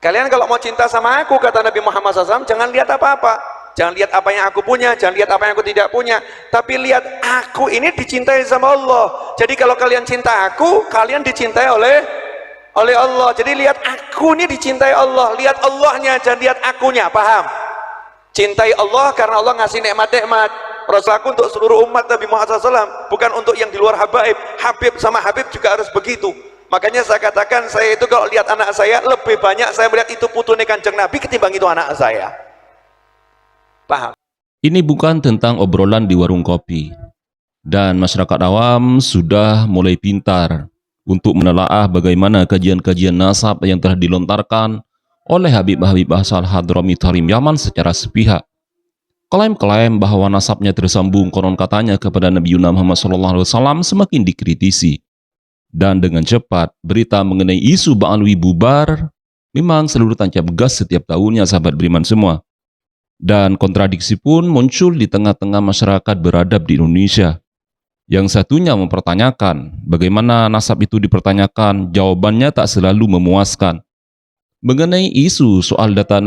Kalian kalau mau cinta sama aku, kata Nabi Muhammad SAW, jangan lihat apa-apa, jangan lihat apa yang aku punya, jangan lihat apa yang aku tidak punya, tapi lihat aku ini dicintai sama Allah. Jadi kalau kalian cinta aku, kalian dicintai oleh Allah. Jadi lihat aku ini dicintai Allah, lihat Allahnya, jangan lihat akunya. Paham? Cintai Allah karena Allah ngasih nikmat-nikmat. Rasul aku untuk seluruh umat Nabi Muhammad SAW, bukan untuk yang di luar habaib. Habib sama Habib juga harus begitu. Makanya saya katakan, saya itu kalau lihat anak saya, lebih banyak saya melihat itu putune Kanjeng Nabi ketimbang itu anak saya. Paham? Ini bukan tentang obrolan di warung kopi. Dan masyarakat awam sudah mulai pintar untuk menelaah bagaimana kajian-kajian nasab yang telah dilontarkan oleh Habib asal Hadrami Tarim Yaman secara sepihak. Klaim-klaim bahwa nasabnya tersambung konon katanya kepada Nabi Muhammad SAW semakin dikritisi. Dan dengan cepat, berita mengenai isu Ba'alwi bubar memang selalu tancap gas setiap tahunnya, sahabat beriman semua. Dan kontradiksi pun muncul di tengah-tengah masyarakat beradab di Indonesia. Yang satunya mempertanyakan bagaimana nasab itu dipertanyakan, jawabannya tak selalu memuaskan. Mengenai isu soal data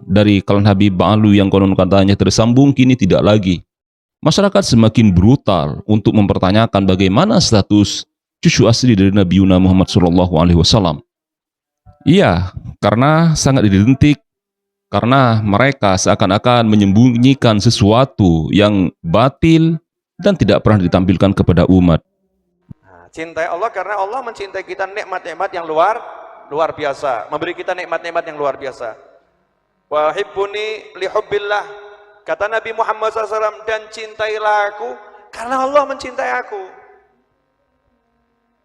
dari klan Habib Ba'alwi yang konon katanya tersambung kini tidak lagi. Masyarakat semakin brutal untuk mempertanyakan bagaimana status cucu asli dari Nabi Muhammad SAW. Iya, karena sangat identik, karena mereka seakan-akan menyembunyikan sesuatu yang batil dan tidak pernah ditampilkan kepada umat. Nah, cintai Allah karena Allah mencintai kita nikmat-nikmat yang luar biasa, memberi kita nikmat-nikmat yang luar biasa. Wa hibbuni li hubbillah, kata Nabi Muhammad SAW, dan cintailah aku karena Allah mencintai aku.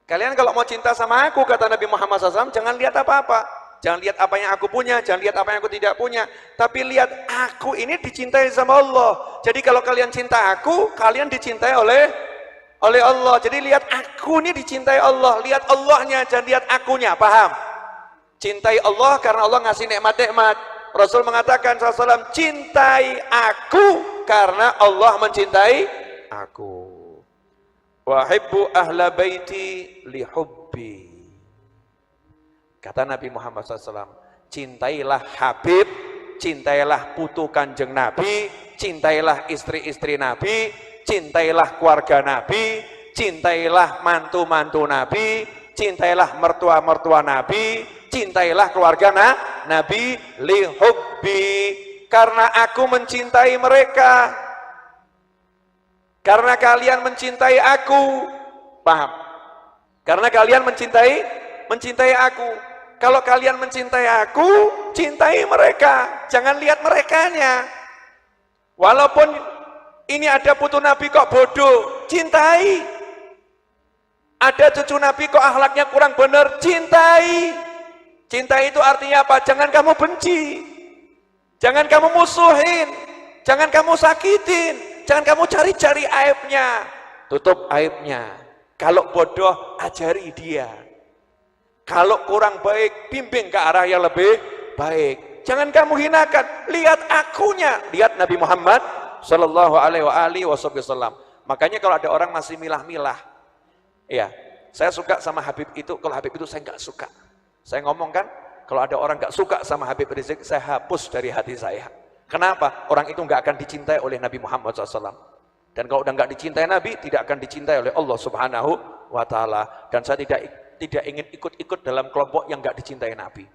Kalian kalau mau cinta sama aku, kata Nabi Muhammad SAW, jangan lihat apa-apa, jangan lihat apa yang aku punya, jangan lihat apa yang aku tidak punya, tapi lihat aku ini dicintai sama Allah. Jadi kalau kalian cinta aku, kalian dicintai oleh Allah. Jadi lihat aku ini dicintai Allah, lihat Allahnya, jangan lihat akunya. Paham? Cintai Allah karena Allah ngasih nikmat-nikmat. Rasul mengatakan SAW, cintai aku karena Allah mencintai aku. Wa hibbu ahla baiti li hubbi, kata Nabi Muhammad SAW, cintailah Habib, cintailah putu Kanjeng Nabi, cintailah istri-istri Nabi, cintailah keluarga Nabi, cintailah mantu-mantu Nabi, cintailah mertua-mertua Nabi, cintailah keluarga Nabi, li hubbi, karena aku mencintai mereka. Karena kalian mencintai aku. Paham? Karena kalian mencintai aku. Kalau kalian mencintai aku, cintai mereka, jangan lihat merekanya. Walaupun ini ada putu Nabi kok bodoh, cintai. Ada cucu Nabi kok akhlaknya kurang benar, cintai. Cintai itu artinya apa? Jangan kamu benci, jangan kamu musuhin, jangan kamu sakitin, jangan kamu cari-cari aibnya, tutup aibnya. Kalau bodoh, ajari dia. Kalau kurang baik, bimbing ke arah yang lebih baik. Jangan kamu hinakan, lihat akunya, lihat Nabi Muhammad Sallallahu Alaihi Wasallam. Makanya kalau ada orang masih milah-milah, ya, saya suka sama Habib itu, kalau Habib itu saya nggak suka. Saya ngomong kan, kalau ada orang nggak suka sama Habib Rizik, saya hapus dari hati saya. Kenapa? Orang itu nggak akan dicintai oleh Nabi Muhammad SAW. Dan kalau udah nggak dicintai Nabi, tidak akan dicintai oleh Allah Subhanahu wa Ta'ala. Dan saya tidak ingin ikut-ikut dalam kelompok yang nggak dicintai Nabi.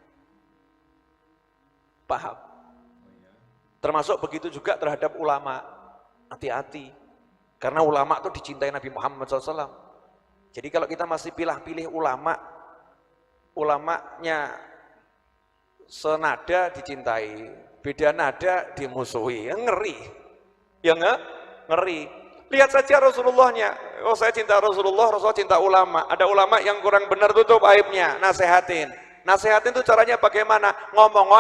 Paham? Termasuk begitu juga terhadap ulama. Hati-hati, karena ulama itu dicintai Nabi Muhammad SAW. Jadi kalau kita masih pilih-pilih ulamanya senada dicintai, beda nada dimusuhi, ngeri, ya ngeri. Lihat saja Rasulullahnya. Oh, saya cinta Rasulullah, Rasulullah cinta ulama. Ada ulama yang kurang benar, tutup aibnya, nasehatin. Nasehatin itu caranya bagaimana? Ngomong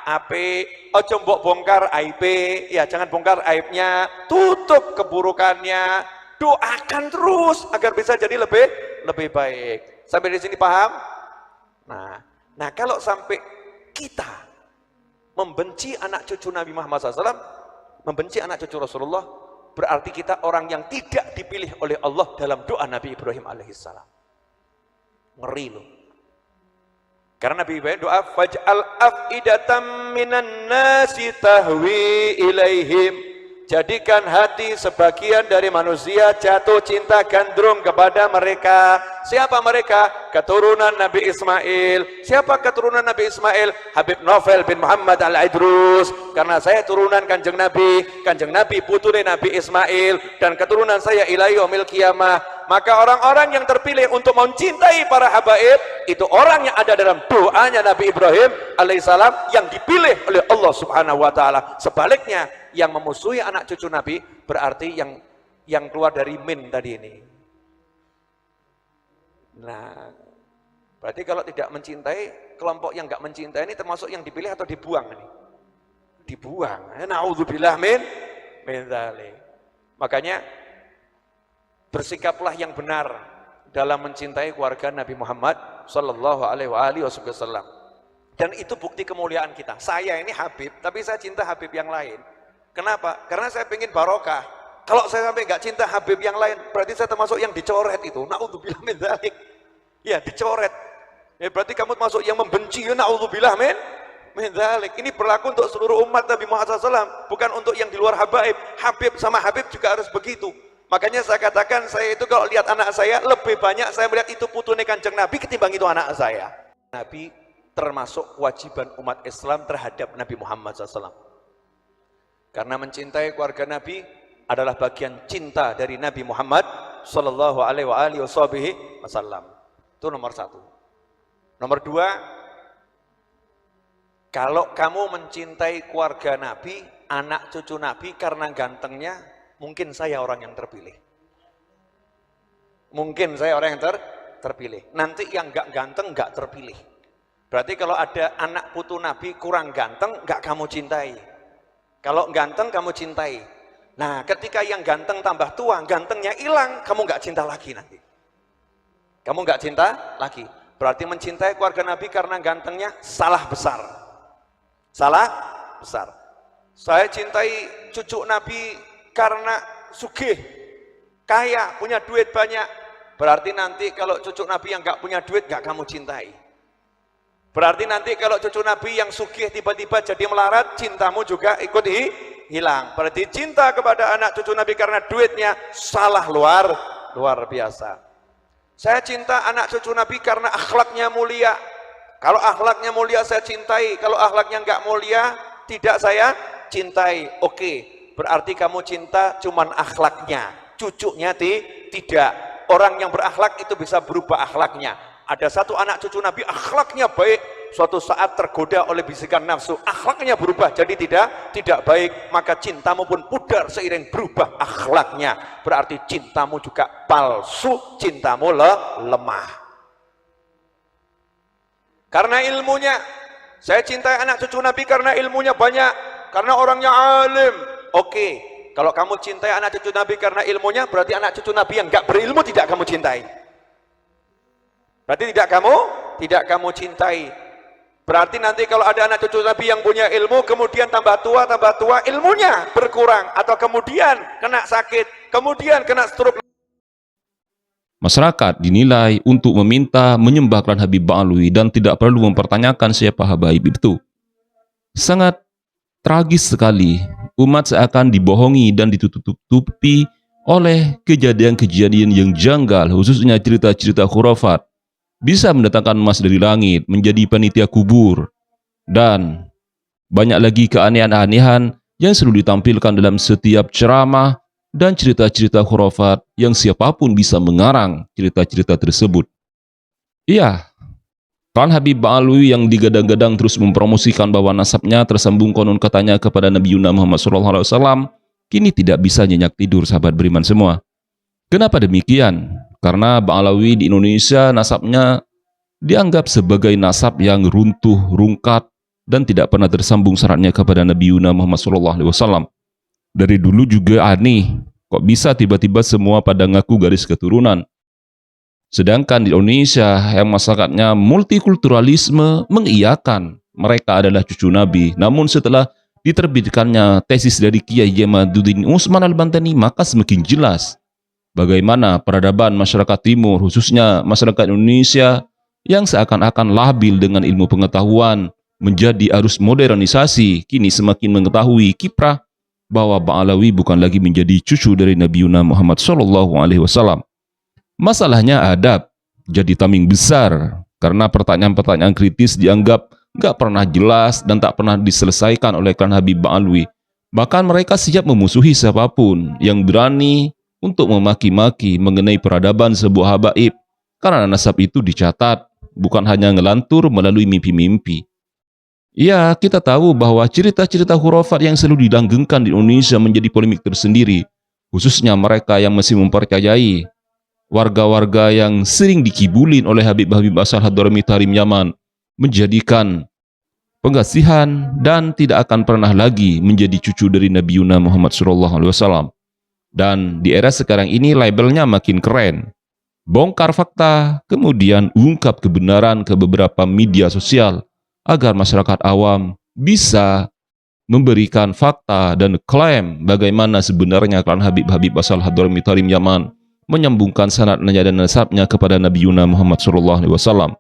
ape, ojo mbok bongkar aibnya, ya jangan bongkar aibnya, tutup keburukannya, doakan terus agar bisa jadi lebih baik. Sampai di sini paham? Nah, kalau sampai kita membenci anak cucu Nabi Muhammad SAW, membenci anak cucu Rasulullah, berarti kita orang yang tidak dipilih oleh Allah dalam doa Nabi Ibrahim alaihissalam. Ngeri loh. Karena Nabi Ibrahim doa, faj'al af'idatam minan nasi tahwi ilaihim. Jadikan hati sebagian dari manusia jatuh cinta gandrung kepada mereka. Siapa mereka? Keturunan Nabi Ismail. Siapa keturunan Nabi Ismail? Habib Novel bin Muhammad Al-Idrus. Karena saya turunan Kanjeng Nabi putune Nabi Ismail, dan keturunan saya ila yaumil qiyamah. Maka orang-orang yang terpilih untuk mencintai para habaib, itu orang yang ada dalam doanya Nabi Ibrahim alaihissalam, yang dipilih oleh Allah subhanahu wa ta'ala. Sebaliknya, yang memusuhi anak cucu Nabi berarti yang keluar dari min tadi ini. Nah, berarti kalau tidak mencintai, kelompok yang nggak mencintai ini termasuk yang dipilih atau dibuang ini? Dibuang. Na'udzubillah min dzalik. Makanya bersikaplah yang benar dalam mencintai keluarga Nabi Muhammad sallallahu alaihi wasallam. Dan itu bukti kemuliaan kita. Saya ini Habib, tapi saya cinta Habib yang lain. Kenapa? Karena saya ingin barokah. Kalau saya sampai nggak cinta Habib yang lain, berarti saya termasuk yang dicoret itu. Na'udzubillah min dzalik. Ya, dicoret. Ya, berarti kamu termasuk yang membenci. Na'udzubillah min dzalik. Ini berlaku untuk seluruh umat Nabi Muhammad SAW, bukan untuk yang di luar habaib. Habib sama Habib juga harus begitu. Makanya saya katakan, saya itu kalau lihat anak saya, lebih banyak saya melihat itu putune Kanjeng Nabi ketimbang itu anak saya. Nabi termasuk kewajiban umat Islam terhadap Nabi Muhammad SAW. Karena mencintai keluarga Nabi adalah bagian cinta dari Nabi Muhammad sallallahu alaihi wasallam. Itu nomor satu. Nomor dua, kalau kamu mencintai keluarga Nabi, anak cucu Nabi karena gantengnya, mungkin saya orang yang terpilih. Mungkin saya orang yang terpilih. Nanti yang gak ganteng gak terpilih. Berarti kalau ada anak putu Nabi kurang ganteng, gak kamu cintai. Kalau ganteng kamu cintai. Nah, ketika yang ganteng tambah tua, gantengnya hilang, kamu nggak cinta lagi nanti. Kamu nggak cinta lagi. Berarti mencintai keluarga Nabi karena gantengnya salah besar. Salah besar. Saya cintai cucu Nabi karena sugih, kaya, punya duit banyak. Berarti nanti kalau cucu Nabi yang nggak punya duit, nggak kamu cintai. Berarti nanti kalau cucu Nabi yang sugih tiba-tiba jadi melarat, cintamu juga ikut hilang. Berarti cinta kepada anak cucu Nabi karena duitnya salah luar biasa. Saya cinta anak cucu Nabi karena akhlaknya mulia. Kalau akhlaknya mulia saya cintai, kalau akhlaknya enggak mulia tidak saya cintai. Oke, berarti kamu cinta cuman akhlaknya, cucunya tidak. Orang yang berakhlak itu bisa berubah akhlaknya. Ada satu anak cucu Nabi akhlaknya baik, suatu saat tergoda oleh bisikan nafsu, akhlaknya berubah jadi tidak baik, maka cintamu pun pudar seiring berubah akhlaknya. Berarti cintamu juga palsu, cintamu lemah. Karena ilmunya, saya cintai anak cucu Nabi karena ilmunya banyak, karena orangnya alim. Oke, kalau kamu cintai anak cucu Nabi karena ilmunya, berarti anak cucu Nabi yang gak berilmu tidak kamu cintai. Berarti tidak kamu cintai. Berarti nanti kalau ada anak cucu Nabi yang punya ilmu, kemudian tambah tua, ilmunya berkurang, atau kemudian kena sakit, kemudian kena stroke. Masyarakat dinilai untuk meminta menyembahkan Habib Ba'alwi dan tidak perlu mempertanyakan siapa Habib itu. Sangat tragis sekali, umat seakan dibohongi dan ditutup-tutupi oleh kejadian-kejadian yang janggal, khususnya cerita-cerita khurafat. Bisa mendatangkan emas dari langit, menjadi panitia kubur, dan banyak lagi keanehan-anehan yang selalu ditampilkan dalam setiap ceramah dan cerita-cerita khurafat yang siapapun bisa mengarang cerita-cerita tersebut. Iya, kan Habib Ba'alwi yang digadang-gadang terus mempromosikan bahwa nasabnya tersambung konon katanya kepada Nabi Muhammad SAW, kini tidak bisa nyenyak tidur sahabat beriman semua. Kenapa demikian? Karena Ba'alawi di Indonesia nasabnya dianggap sebagai nasab yang runtuh, rungkat, dan tidak pernah tersambung syaratnya kepada Nabi Muhammad SAW. Dari dulu juga aneh, kok bisa tiba-tiba semua pada ngaku garis keturunan. Sedangkan di Indonesia yang masyarakatnya multikulturalisme mengiyakan mereka adalah cucu Nabi. Namun setelah diterbitkannya tesis dari Kiai Jamaluddin Utsman Al-Bantani, maka semakin jelas bagaimana peradaban masyarakat timur, khususnya masyarakat Indonesia, yang seakan-akan labil dengan ilmu pengetahuan menjadi arus modernisasi, kini semakin mengetahui kiprah bahwa Ba'alawi bukan lagi menjadi cucu dari Nabi Muhammad SAW. Masalahnya adab jadi tameng besar karena pertanyaan-pertanyaan kritis dianggap gak pernah jelas dan tak pernah diselesaikan oleh klan Habib Ba'alwi. Bahkan mereka siap memusuhi siapapun yang berani untuk memaki-maki mengenai peradaban sebuah habaib, karena nasab itu dicatat bukan hanya ngelantur melalui mimpi-mimpi. Ya, kita tahu bahwa cerita-cerita khurafat yang selalu dilanggengkan di Indonesia menjadi polemik tersendiri, khususnya mereka yang masih mempercayai warga-warga yang sering dikibulin oleh Habib-Habib asal Hadramit Tarim Yaman, menjadikan pengasihan dan tidak akan pernah lagi menjadi cucu dari Nabi Muhammad SAW. Dan di era sekarang ini labelnya makin keren. Bongkar fakta, kemudian ungkap kebenaran ke beberapa media sosial agar masyarakat awam bisa memberikan fakta dan klaim bagaimana sebenarnya klan Habib-Habib asal Hadramit Tarim Yaman menyambungkan sanadnya dan nasabnya kepada Nabi Muhammad SAW.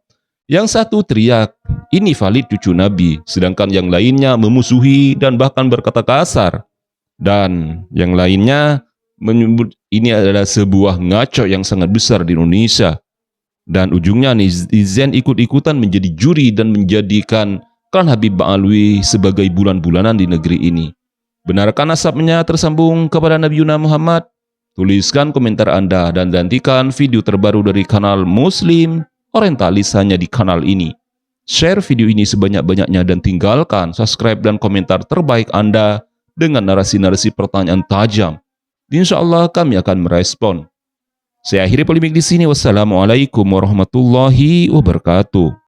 Yang satu teriak, ini valid cucu Nabi, sedangkan yang lainnya memusuhi dan bahkan berkata kasar. Dan yang lainnya menyebut ini adalah sebuah ngaco yang sangat besar di Indonesia. Dan ujungnya netizen ikut-ikutan menjadi juri dan menjadikan klan Habib Ba'alwi sebagai bulan-bulanan di negeri ini. Benarkah nasabnya tersambung kepada Nabi Muhammad? Tuliskan komentar Anda dan nantikan video terbaru dari kanal Muslim Orientalis hanya di kanal ini. Share video ini sebanyak-banyaknya dan tinggalkan subscribe dan komentar terbaik Anda dengan narasi-narasi pertanyaan tajam. Insya Allah kami akan merespon. Saya akhiri polemik di sini. Wassalamualaikum warahmatullahi wabarakatuh.